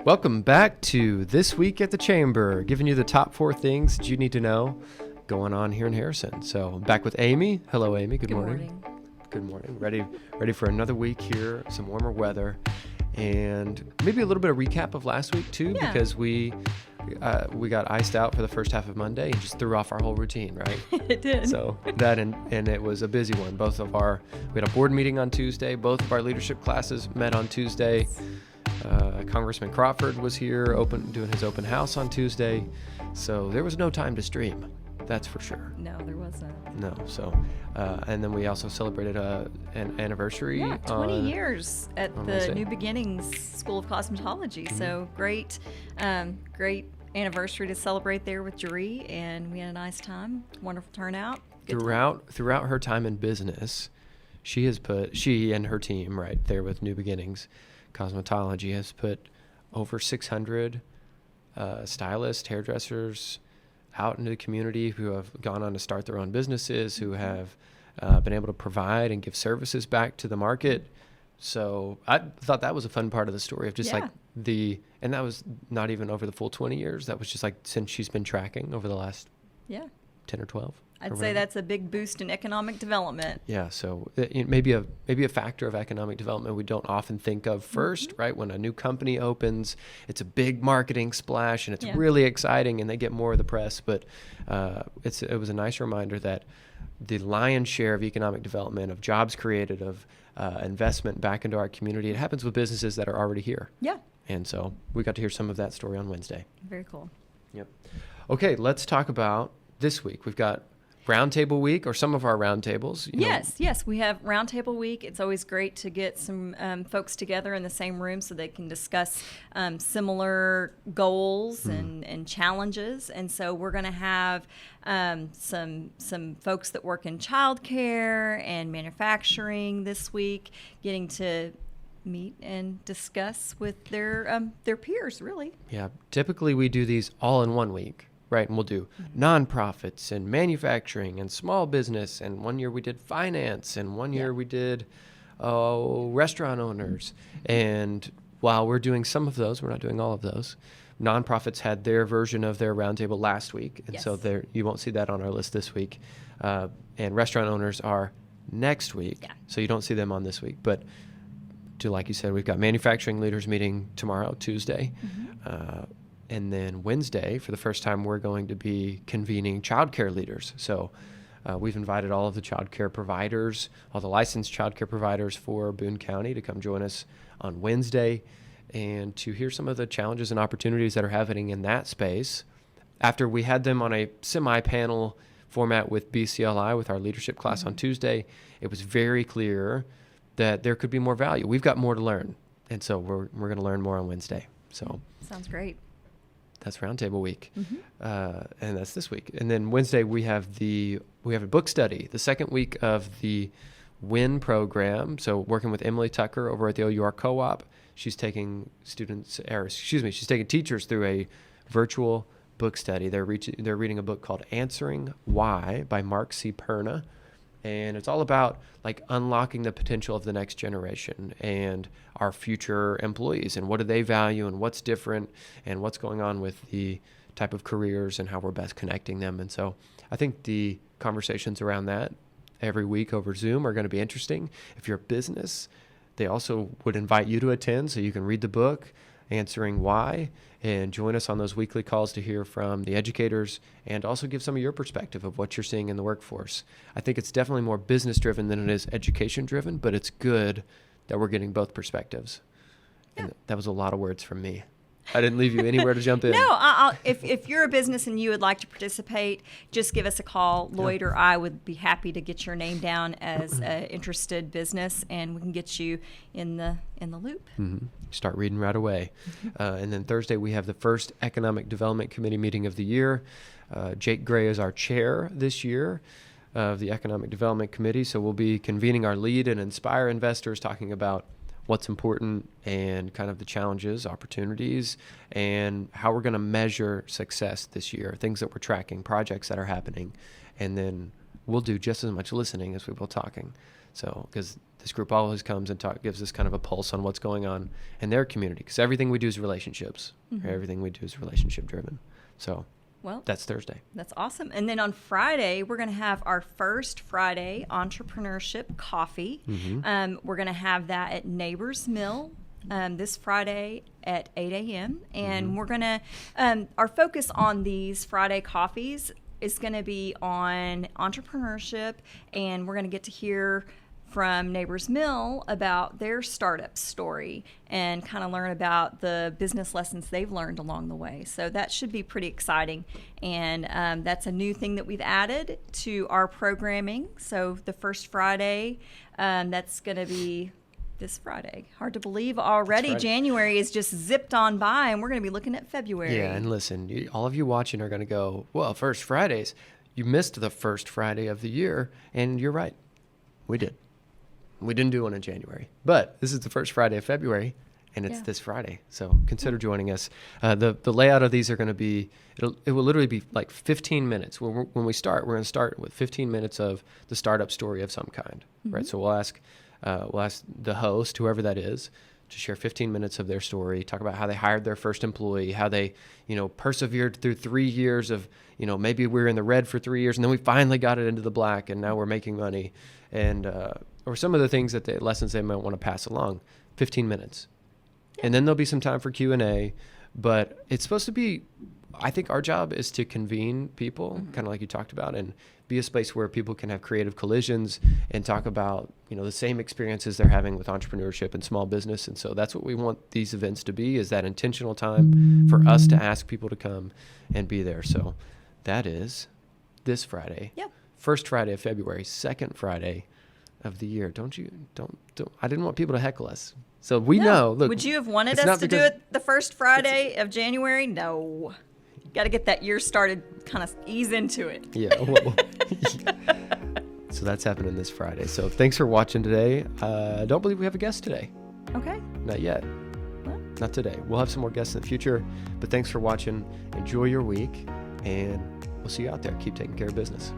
Welcome back to This Week at the Chamber, giving you the top 4 things that you need to know going on here in Harrison. So I'm back with Amy. Hello, Amy. Good morning. Good morning. Ready for another week here, some warmer weather, and maybe a little bit of recap of last week too, because we got iced out for the first half of Monday and just threw off our whole routine, right? It did. So that and it was a busy one. We had a board meeting on Tuesday. Both of our leadership classes met on Tuesday. Congressman Crawford was here doing his open house on Tuesday. So there was no time to stream. That's for sure. No, there wasn't. No. So, and then we also celebrated an anniversary. Yeah, 20 years at the Wednesday. New Beginnings School of Cosmetology. Mm-hmm. So great anniversary to celebrate there with Jeree, and we had a nice time. Wonderful turnout. Throughout her time in business, she and her team right there with New Beginnings Cosmetology has put over 600 stylists, hairdressers out into the community who have gone on to start their own businesses, who have been able to provide and give services back to the market. So I thought that was a fun part of the story of just and that was not even over the full 20 years. That was just like since she's been tracking over the last 10 or 12. I'd say that's a big boost in economic development. Yeah, so it maybe a factor of economic development we don't often think of first, right? When a new company opens, it's a big marketing splash and it's really exciting and they get more of the press. But it was a nice reminder that the lion's share of economic development, of jobs created, of investment back into our community, it happens with businesses that are already here. Yeah. And so we got to hear some of that story on Wednesday. Very cool. Yep. Okay, let's talk about this week. We've got Roundtable Week, or some of our roundtables. Yes, we have Roundtable Week. It's always great to get some folks together in the same room so they can discuss similar goals and challenges. And so we're going to have some folks that work in childcare and manufacturing this week, getting to meet and discuss with their peers, really. Yeah, typically we do these all in one week. Right, and we'll do nonprofits and manufacturing and small business, and one year we did finance, and one year we did restaurant owners. And while we're doing some of those, we're not doing all of those. Nonprofits had their version of their roundtable last week, and so you won't see that on our list this week. And restaurant owners are next week, so you don't see them on this week. But like you said, we've got manufacturing leaders meeting tomorrow, Tuesday. And then Wednesday, for the first time, we're going to be convening childcare leaders. So we've invited all of the childcare providers, all the licensed childcare providers for Boone County to come join us on Wednesday and to hear some of the challenges and opportunities that are happening in that space. After we had them on a semi-panel format with BCLI, with our leadership class on Tuesday, it was very clear that there could be more value. We've got more to learn. And so we're going to learn more on Wednesday. So sounds great. That's Roundtable Week, and that's this week. And then Wednesday we have a book study, the second week of the WIN program. So working with Emilee Tucker over at the OUR Co-op, she's taking she's taking teachers through a virtual book study. They're reading a book called Answering Why by Mark C. Perna. And it's all about like unlocking the potential of the next generation and our future employees and what do they value and what's different and what's going on with the type of careers and how we're best connecting them. And so I think the conversations around that every week over Zoom are going to be interesting. If you're a business, they also would invite you to attend so you can read the book, Answering Why, and join us on those weekly calls to hear from the educators and also give some of your perspective of what you're seeing in the workforce. I think it's definitely more business driven than it is education driven, but it's good that we're getting both perspectives. Yeah. And that was a lot of words from me. I didn't leave you anywhere to jump in. No, if you're a business and you would like to participate, just give us a call. Lloyd or I would be happy to get your name down as an interested business, and we can get you in the loop. Start reading right away. And then Thursday we have the first Economic Development Committee meeting of the year. Jake Gray is our chair this year of the Economic Development Committee, so we'll be convening our lead and inspire investors, talking about what's important and kind of the challenges, opportunities, and how we're going to measure success this year, things that we're tracking, projects that are happening, and then we'll do just as much listening as we will talking. So, because this group always comes and gives us kind of a pulse on what's going on in their community, because everything we do is relationships. Right? Everything we do is relationship driven. So well, that's Thursday. That's awesome. And then on Friday, we're going to have our first Friday entrepreneurship coffee. We're going to have that at Neighbors Mill this Friday at 8 a.m. And we're going to, our focus on these Friday coffees is going to be on entrepreneurship, and we're going to get to hear from Neighbors Mill about their startup story and kind of learn about the business lessons they've learned along the way. So that should be pretty exciting. And that's a new thing that we've added to our programming. So the first Friday, that's going to be this Friday. Hard to believe already. January is just zipped on by, and we're going to be looking at February. Yeah, and listen, all of you watching are going to go, well, first Fridays. You missed the first Friday of the year, and you're right. We did. We didn't do one in January, but this is the first Friday of February, and it's this Friday. So consider joining us. The layout of these are going to be, it will literally be like 15 minutes. When we start, we're going to start with 15 minutes of the startup story of some kind, right? So we'll ask the host, whoever that is, to share 15 minutes of their story, talk about how they hired their first employee, how they, persevered through 3 years of, maybe we were in the red for 3 years, and then we finally got it into the black, and now we're making money. And, or some of the things lessons they might want to pass along, 15 minutes. And then there'll be some time for Q&A, but it's supposed to be, I think our job is to convene people, kind of like you talked about, and be a space where people can have creative collisions and talk about, the same experiences they're having with entrepreneurship and small business. And so that's what we want these events to be, is that intentional time for us to ask people to come and be there. So that is this Friday. Yep. First Friday of February, second Friday of the year. Don't I didn't want people to heckle us. So we know. Look, would you have wanted us to do it the first Friday of January? No. Got to get that year started, kind of ease into it. Yeah. So that's happening this Friday. So thanks for watching today. I don't believe we have a guest today. Okay. Not yet. Well, not today. We'll have some more guests in the future. But thanks for watching. Enjoy your week. And we'll see you out there. Keep taking care of business.